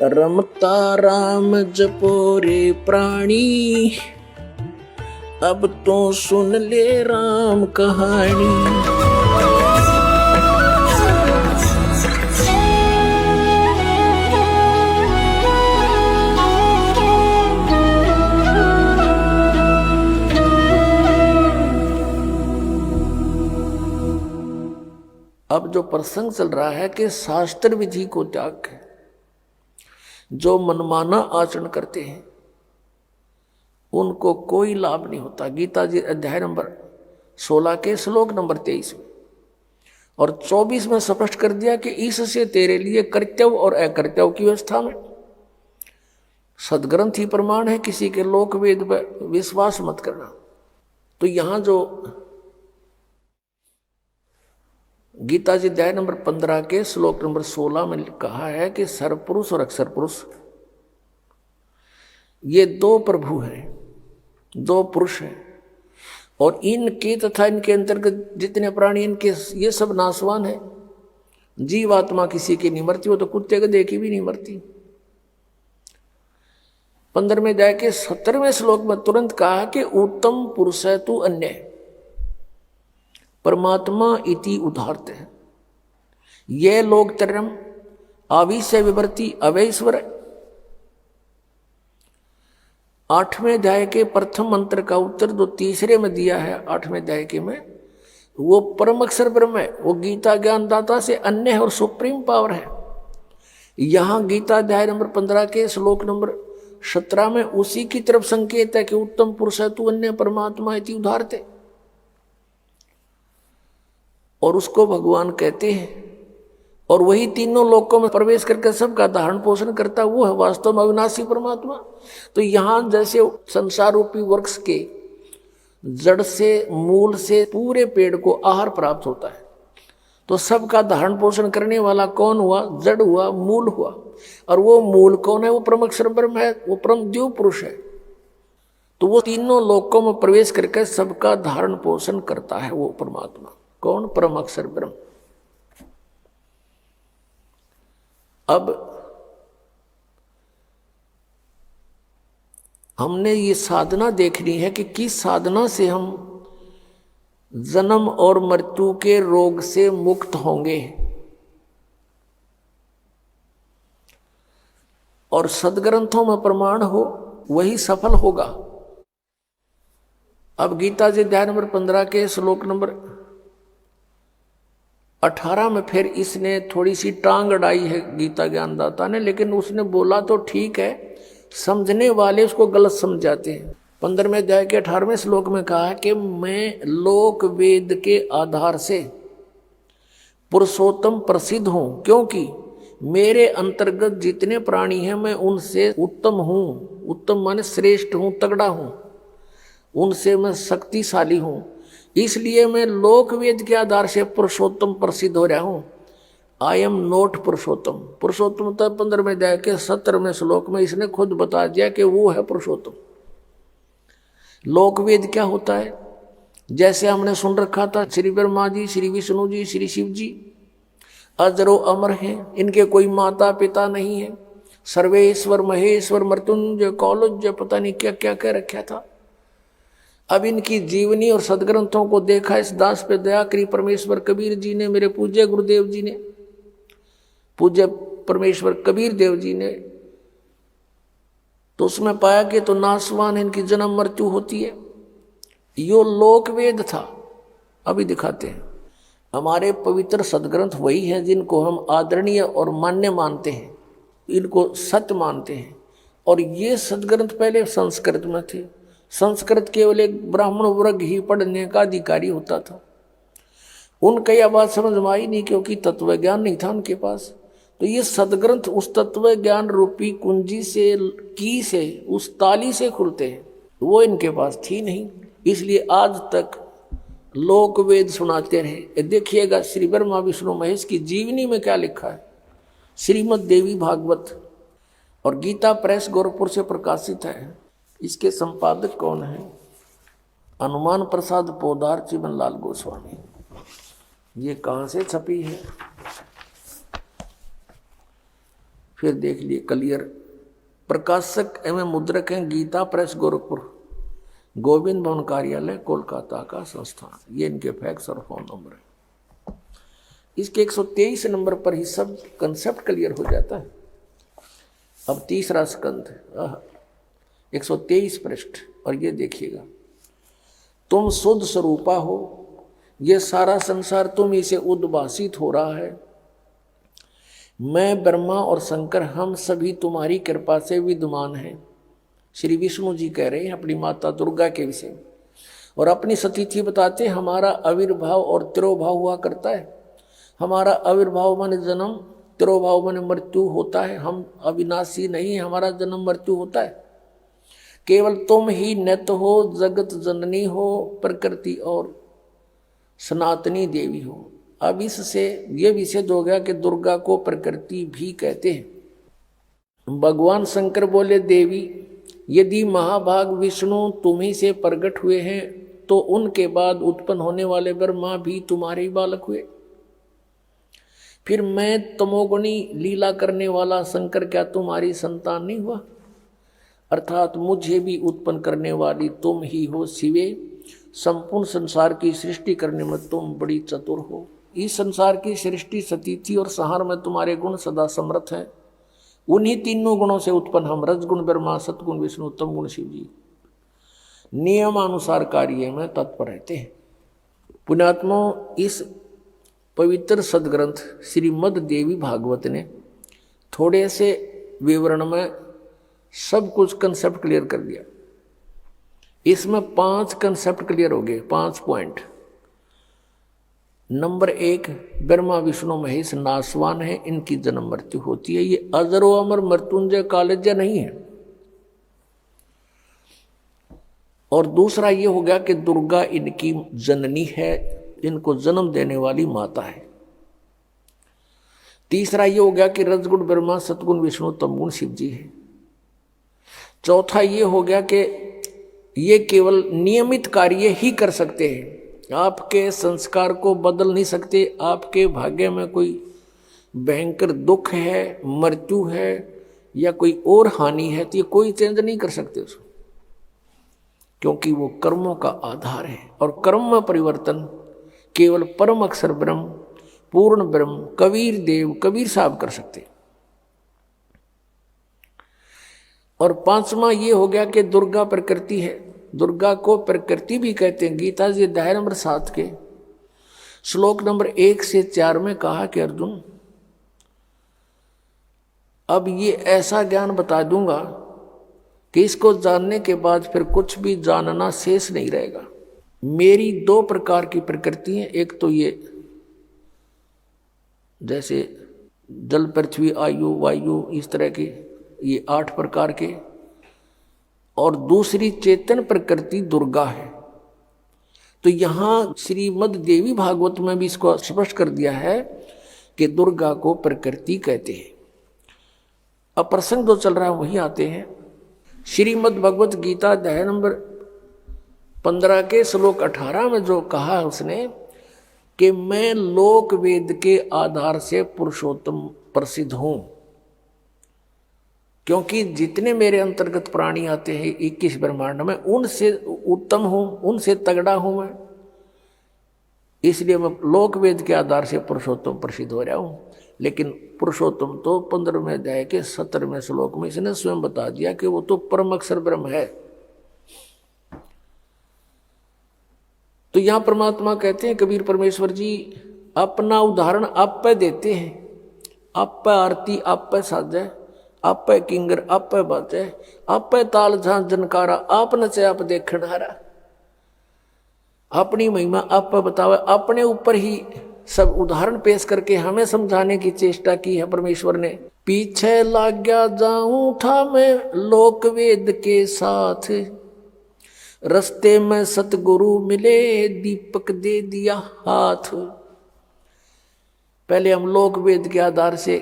रमता राम जपो रे प्राणी, अब तो सुन ले राम कहानी। अब जो प्रसंग चल रहा है कि शास्त्र विधि को त्याग के जो मनमाना आचरण करते हैं उनको कोई लाभ नहीं होता। गीता जी अध्याय नंबर 16 के श्लोक नंबर 23 में और 24 में स्पष्ट कर दिया कि इससे तेरे लिए कर्तव्य और अकर्तव्य की व्यवस्था में सदग्रंथ ही प्रमाण है, किसी के लोक वेद पर विश्वास मत करना। तो यहां जो गीता जी अध्याय नंबर 15 के श्लोक नंबर 16 में कहा है कि सर्वपुरुष और अक्षर पुरुष ये दो प्रभु हैं, दो पुरुष हैं, और इनके तथा इनके अंतर्गत जितने प्राणी इनके ये सब नाशवान है। जीवात्मा किसी की नहीं मरती, वो तो कुत्ते को देखी भी नहीं मरती। 15वें अध्याय के 17वें श्लोक में तुरंत कहा कि उत्तम पुरुष है तू अन्य परमात्मा इति उदाहरते हैं। ये लोग तरम आविश्य विवर्ती अवैश्वर। 8वें अध्याय के प्रथम मंत्र का उत्तर जो तीसरे में दिया है 8वें अध्याय के में, वो परम अक्षर ब्रह्म है, वो गीता ज्ञानदाता से अन्य है और सुप्रीम पावर है। यहां गीता अध्याय नंबर 15 के श्लोक नंबर 17 में उसी की तरफ संकेत है कि उत्तम पुरुष है तू अन्य परमात्मा इति उदाहरते, और उसको भगवान कहते हैं। और वही तीनों लोकों में प्रवेश करके सबका धारण पोषण करता, वो है वास्तव में अविनाशी परमात्मा। तो यहां जैसे संसार रूपी वृक्ष के जड़ से मूल से पूरे पेड़ को आहार प्राप्त होता है, तो सबका धारण पोषण करने वाला कौन हुआ? जड़ हुआ, मूल हुआ। और वो मूल कौन है? वो परम अक्षर ब्रह्म है, वो परम द्यू पुरुष है। तो वो तीनों लोकों में प्रवेश करके सबका धारण पोषण करता है वो परमात्मा। कौन? परम अक्षर ब्रह्म। अब हमने ये साधना देखनी है कि किस साधना से हम जन्म और मृत्यु के रोग से मुक्त होंगे और सदग्रंथों में प्रमाण हो वही सफल होगा। अब गीता जी अध्याय नंबर 15 के श्लोक नंबर 18 में फिर इसने थोड़ी सी टांग अड़ाई है गीता ज्ञानदाता ने, लेकिन उसने बोला तो ठीक है, समझने वाले उसको गलत समझ जाते हैं। 15वें अध्याय के 18वें श्लोक में कहा कि मैं लोक वेद के आधार से पुरुषोत्तम प्रसिद्ध हूं, क्योंकि मेरे अंतर्गत जितने प्राणी हैं मैं उनसे उत्तम हूं। उत्तम माने श्रेष्ठ हूं, तगड़ा हूं, उनसे मैं शक्तिशाली हूं, इसलिए मैं लोक वेद के आधार से पुरुषोत्तम प्रसिद्ध हो रहा हूं। आई एम नॉट पुरुषोत्तम। पुरुषोत्तम तो 15वें अध्याय के 17वें श्लोक में इसने खुद बता दिया कि वो है पुरुषोत्तम। लोक वेद क्या होता है? जैसे हमने सुन रखा था, श्री ब्रह्मा जी, श्री विष्णु जी, श्री शिव जी अजरो अमर हैं, इनके कोई माता पिता नहीं है। सर्वेश्वर महेश्वर मृत्युंजय कौलज्य पता नहीं क्या क्या कह रखा था। अब इनकी जीवनी और सदग्रंथों को देखा, इस दास पे दया करी परमेश्वर कबीर जी ने, मेरे पूज्य गुरुदेव जी ने, पूज्य परमेश्वर कबीर देव जी ने, तो उसमें पाया कि तो नाशवान इनकी जन्म मृत्यु होती है। यो लोक वेद था। अभी दिखाते हैं। हमारे पवित्र सदग्रंथ वही हैं जिनको हम आदरणीय और मान्य मानते हैं, इनको सत्य मानते हैं। और ये सदग्रंथ पहले संस्कृत में थे। संस्कृत केवल एक ब्राह्मण वर्ग ही पढ़ने का अधिकारी होता था। उनका यह बात समझ में आई नहीं, क्योंकि तत्व ज्ञान नहीं था उनके पास। तो ये सदग्रंथ उस तत्व ज्ञान रूपी कुंजी से, की से, उस ताली से खुलते हैं, वो इनके पास थी नहीं। इसलिए आज तक लोक वेद सुनाते रहे। देखिएगा श्री ब्रह्मा विष्णु महेश की जीवनी में क्या लिखा है। श्रीमद् देवी भागवत और गीता प्रेस गोरखपुर से प्रकाशित है। इसके संपादक कौन है? हनुमान प्रसाद पोदार चिमन लाल गोस्वामी। ये कहाँ से छपी है? फिर देख लिए क्लियर। प्रकाशक एवं मुद्रक हैं गीता प्रेस गोरखपुर, गोविंद भवन कार्यालय कोलकाता का संस्थान। ये इनके फैक्स और फोन नंबर है। इसके 123 नंबर पर ही सब कंसेप्ट क्लियर हो जाता है। अब तीसरा स्कंद 123 पृष्ठ, और ये देखिएगा, तुम शुद्ध स्वरूपा हो, ये सारा संसार तुम ही से उद्भासित हो रहा है। मैं ब्रह्मा और शंकर हम सभी तुम्हारी कृपा से विद्यमान हैं। श्री विष्णु जी कह रहे हैं अपनी माता दुर्गा के विषय में, और अपनी सतीथि बताते हमारा आविर्भाव और तिरोभाव हुआ करता है। हमारा आविर्भाव माने जन्म, तिरोभाव माने मृत्यु होता है। हम अविनाशी नहीं है, हमारा जन्म मृत्यु होता है। केवल तुम ही नित्य हो, जगत जननी हो, प्रकृति और सनातनी देवी हो। अब इससे ये विषय हो गया कि दुर्गा को प्रकृति भी कहते हैं। भगवान शंकर बोले, देवी यदि महाभाग विष्णु तुम्ही से प्रकट हुए हैं तो उनके बाद उत्पन्न होने वाले ब्रह्मा भी तुम्हारे ही बालक हुए। फिर मैं तमोगुणी लीला करने वाला शंकर क्या तुम्हारी संतान नहीं हुआ? अर्थात मुझे भी उत्पन्न करने वाली तुम ही हो शिवे। संपूर्ण संसार की सृष्टि करने में तुम बड़ी चतुर हो। इस संसार की सृष्टि सतीथि और संहार में तुम्हारे गुण सदा समर्थ हैं। उन्हीं तीनों गुणों से उत्पन्न हम रजगुण ब्रह्मा, सतगुण विष्णु, तम गुण शिव जी नियमानुसार कार्य में तत्पर रहते हैं। पुण्यात्मा, इस पवित्र सदग्रंथ श्रीमद् देवी भागवत ने थोड़े से विवरण में सब कुछ कंसेप्ट क्लियर कर दिया। इसमें 5 कंसेप्ट क्लियर हो गए, 5 पॉइंट। नंबर 1, ब्रह्मा विष्णु महेश नाशवान है, इनकी जन्म मृत्यु होती है। ये अजरो अमर मृत्युंजय कालज्य नहीं है। और दूसरा ये हो गया कि दुर्गा इनकी जननी है, इनको जन्म देने वाली माता है। तीसरा ये हो गया कि रजगुण ब्रह्मा, सतगुण विष्णु, तमगुण शिव जी है। चौथा ये हो गया कि ये केवल नियमित कार्य ही कर सकते हैं, आपके संस्कार को बदल नहीं सकते। आपके भाग्य में कोई भयंकर दुख है, मृत्यु है या कोई और हानि है तो ये कोई चेंज नहीं कर सकते उसको, क्योंकि वो कर्मों का आधार है। और कर्म में परिवर्तन केवल परम अक्षर ब्रह्म, पूर्ण ब्रह्म कबीर देव कबीर साहब कर सकते। और 5वां ये हो गया कि दुर्गा प्रकृति है। दुर्गा को प्रकृति भी कहते हैं। गीता जी अध्याय नंबर 7 के श्लोक नंबर 1 से 4 में कहा कि अर्जुन, अब ये ऐसा ज्ञान बता दूंगा कि इसको जानने के बाद फिर कुछ भी जानना शेष नहीं रहेगा। मेरी 2 प्रकार की प्रकृति है। एक तो ये जैसे जल, पृथ्वी, आयु, वायु, इस तरह के ये 8 प्रकार के, और दूसरी चेतन प्रकृति दुर्गा है। तो यहाँ श्रीमद् देवी भागवत में भी इसको स्पष्ट कर दिया है कि दुर्गा को प्रकृति कहते हैं। अब प्रसंग जो चल रहा है वही आते हैं। श्रीमद् भगवत गीता अध्याय नंबर 15 के श्लोक 18 में जो कहा है उसने कि मैं लोक वेद के आधार से पुरुषोत्तम प्रसिद्ध हूं, क्योंकि जितने मेरे अंतर्गत प्राणी आते हैं 21 ब्रह्मांड में, उनसे उत्तम हूं, उनसे तगड़ा हूं मैं। इसलिए मैं लोक वेद के आधार से पुरुषोत्तम प्रसिद्ध हो रहा हूं। लेकिन पुरुषोत्तम तो 15वें अध्याय के 17वें श्लोक में इसने स्वयं बता दिया कि वो तो परम अक्षर ब्रह्म है। तो यहां परमात्मा कहते हैं, कबीर परमेश्वर जी अपना उदाहरण आप पे देते हैं। आप पे आरती आप पे साजे, आप पे किंगर आप पे बाजे, आप पे ताल झांझ जनकारा, आप नचे आप देखण हारा। अपनी महिमा आप पे बतावे, अपने ऊपर ही सब उदाहरण पेश करके हमें समझाने की चेष्टा की है परमेश्वर ने। पीछे लग गया जाऊं था मैं लोक वेद के साथ, रस्ते में सतगुरु मिले दीपक दे दिया हाथ। पहले हम लोक वेद के आधार से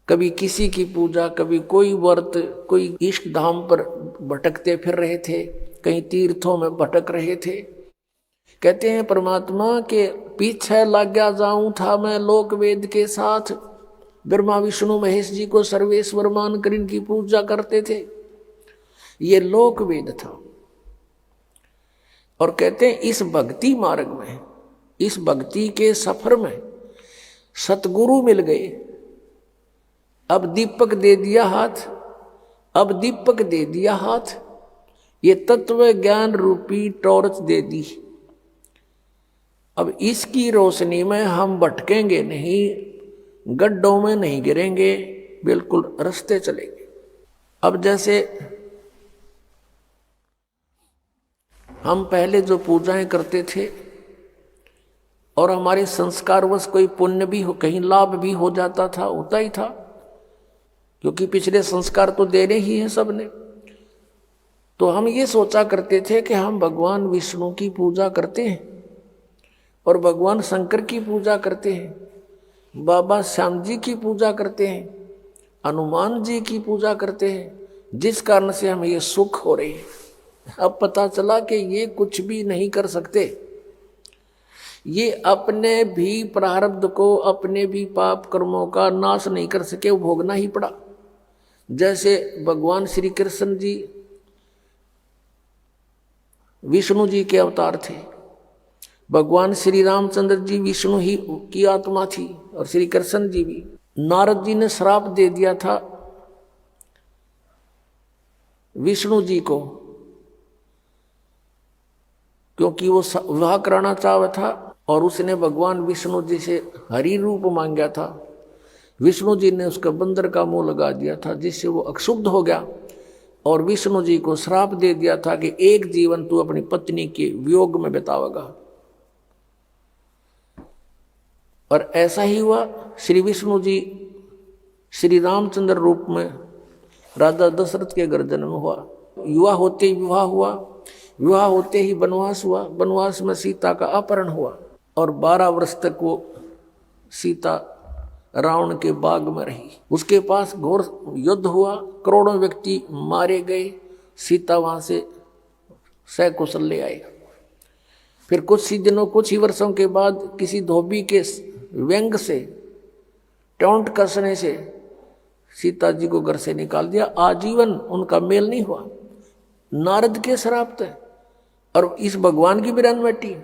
कभी किसी की पूजा, कभी कोई व्रत, कोई इष्ट धाम पर भटकते फिर रहे थे, कहीं तीर्थों में भटक रहे थे। कहते हैं परमात्मा के पीछे लग गया जाऊं था मैं लोक वेद के साथ, ब्रह्मा विष्णु महेश जी को सर्वेश्वर मानकर इनकी पूजा करते थे। ये लोक वेद था। और कहते हैं इस भक्ति मार्ग में, इस भक्ति के सफर में सतगुरु मिल गए। अब दीपक दे दिया हाथ, अब दीपक दे दिया हाथ, ये तत्व ज्ञान रूपी टॉर्च दे दी। अब इसकी रोशनी में हम भटकेंगे नहीं, गड्ढों में नहीं गिरेंगे, बिल्कुल रास्ते चलेंगे। अब जैसे हम पहले जो पूजाएं करते थे और हमारे संस्कारवश कोई पुण्य भी हो, कहीं लाभ भी हो जाता था, होता ही था, क्योंकि पिछले संस्कार तो देने ही है सबने। तो हम ये सोचा करते थे कि हम भगवान विष्णु की पूजा करते हैं और भगवान शंकर की पूजा करते हैं, बाबा श्याम जी की पूजा करते हैं, हनुमान जी की पूजा करते हैं, जिस कारण से हमें ये सुख हो रही है। अब पता चला कि ये कुछ भी नहीं कर सकते, ये अपने भी प्रारब्ध को, अपने भी पाप कर्मों का नाश नहीं कर सके, वो भोगना ही पड़ा। जैसे भगवान श्री कृष्ण जी विष्णु जी के अवतार थे, भगवान श्री रामचंद्र जी विष्णु ही की आत्मा थी और श्री कृष्ण जी भी। नारद जी ने श्राप दे दिया था विष्णु जी को, क्योंकि वो विवाह कराना चाहता था और उसने भगवान विष्णु जी से हरि रूप मांगा था। विष्णु जी ने उसका बंदर का मुंह लगा दिया था, जिससे वो अक्षुब्ध हो गया और विष्णु जी को श्राप दे दिया था कि एक जीवन तू अपनी पत्नी के वियोग में बितावेगा। और ऐसा ही हुआ। श्री विष्णु जी श्री रामचंद्र रूप में राजा दशरथ के घर जन्म हुआ। युवा होते ही विवाह हुआ, विवाह होते ही वनवास हुआ, वनवास में सीता का अपहरण हुआ और 12 वर्ष तक वो सीता रावण के बाग में रही। उसके पास घोर युद्ध हुआ, करोड़ों व्यक्ति मारे गए, सीता वहां से सकुशल ले आई। फिर कुछ ही दिनों, कुछ ही वर्षों के बाद किसी धोबी के व्यंग से, टोंट कसने से सीता जी को घर से निकाल दिया। आजीवन उनका मेल नहीं हुआ। नारद के श्राप थे और इस भगवान की बिरान बैठी।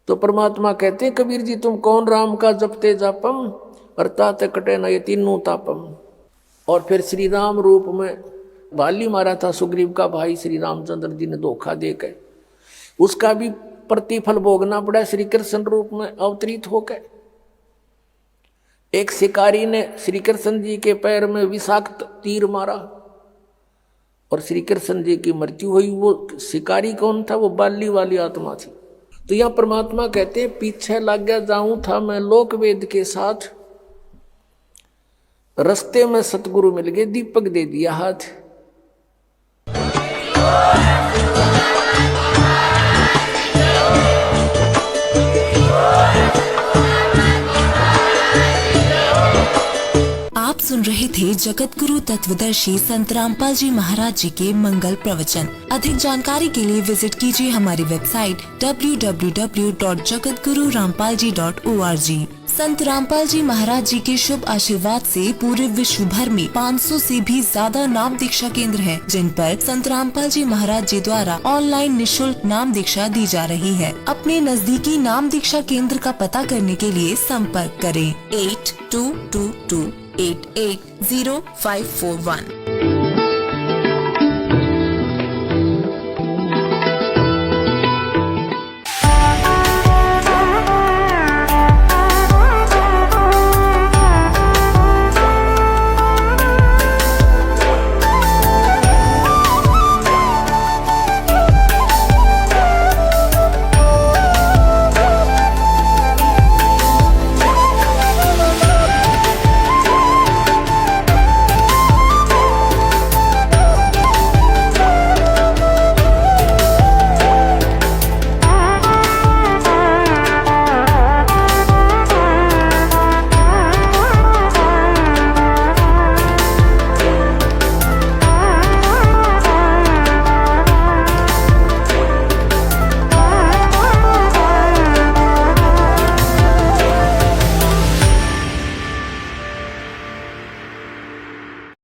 तो परमात्मा कहते हैं कबीर जी, तुम कौन राम का जपते जापम अर्थात कटे न ये तीनों तापम। और फिर श्री राम रूप में बाली मारा था सुग्रीव का भाई श्री रामचंद्र जी ने धोखा देकर, उसका भी प्रतिफल भोगना पड़ा श्री कृष्ण रूप में अवतरित होकर। एक शिकारी ने श्री कृष्ण जी के पैर में विषाक्त तीर मारा और श्री कृष्ण जी की मृत्यु हुई। वो शिकारी कौन था? वो बाली वाली आत्मा थी। तो यह परमात्मा कहते हैं पीछे लग गया जाऊं था मैं लोक वेद के साथ, रस्ते में सतगुरु मिल गए, दीपक दे दिया हाथ। आप सुन रहे थे जगत गुरु तत्वदर्शी संत रामपाल जी महाराज जी के मंगल प्रवचन। अधिक जानकारी के लिए विजिट कीजिए हमारी वेबसाइट www.jagatgururampalji.org। संत रामपाल जी महाराज जी के शुभ आशीर्वाद से पूरे विश्व भर में 500 से भी ज्यादा नाम दीक्षा केंद्र हैं, जिन पर संत रामपाल जी महाराज जी द्वारा ऑनलाइन निशुल्क नाम दीक्षा दी जा रही है। अपने नजदीकी नाम दीक्षा केंद्र का पता करने के लिए संपर्क करें 8222880541।